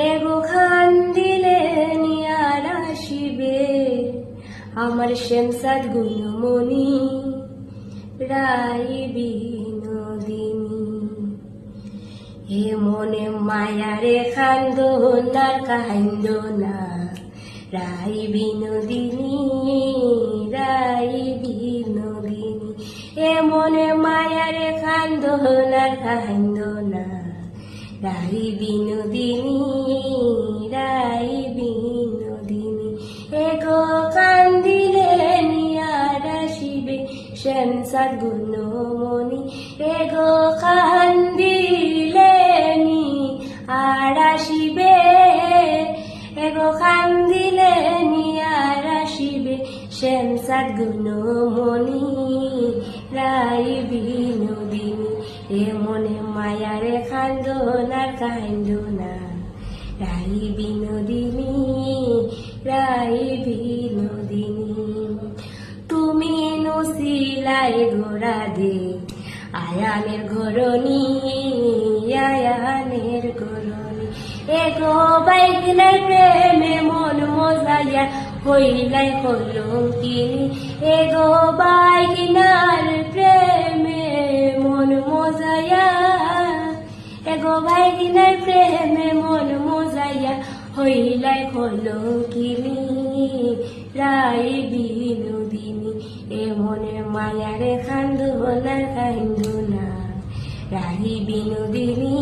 এগো খান দিলে নিয়ার আসিবে আমার শ্যামসাদ গুণমণি রাই বিনোদিনী। হে মনে মায়ারে খান্দোনার কান্দোনা রাই বিনোদিনী রাই বিনোদিনী। হে মনে মায়ারে খান্দোনার কান্দোনা রাই বিনোদিনী রাই বিনোদিনী। এগো কান্দিলে নিয়ার আসিবে শ্যামসাদ গুণমণি। এগো কান্দিলে নিয়ার আসিবে এগো কান্দিলে নিয়ার আসিবে শ্যামসাদ গুণমণি রাই বিনোদিনী। এ মনে মায়ারে খান্দোনার কান্দোনা রাই বিনোদিনী রাই বিনোদিনী। তুমি নসিলাই ঘোড়া দে আয়ানের ঘরণী আয়ানের ঘরণী। এগো বাইগিনার প্রেমে মন মজাইয়া হইলাই কলঙ্কিনী। এগো বাইগিনার প্রেমে মন মজাইয়া এগো বাইগিনার প্রেমে মন মজাইয়া হইলাই কলঙ্কিনী রাই বিনোদিনী। এ মনে মায়ারে খান্দোনার কান্দোনা রাই বিনোদিনী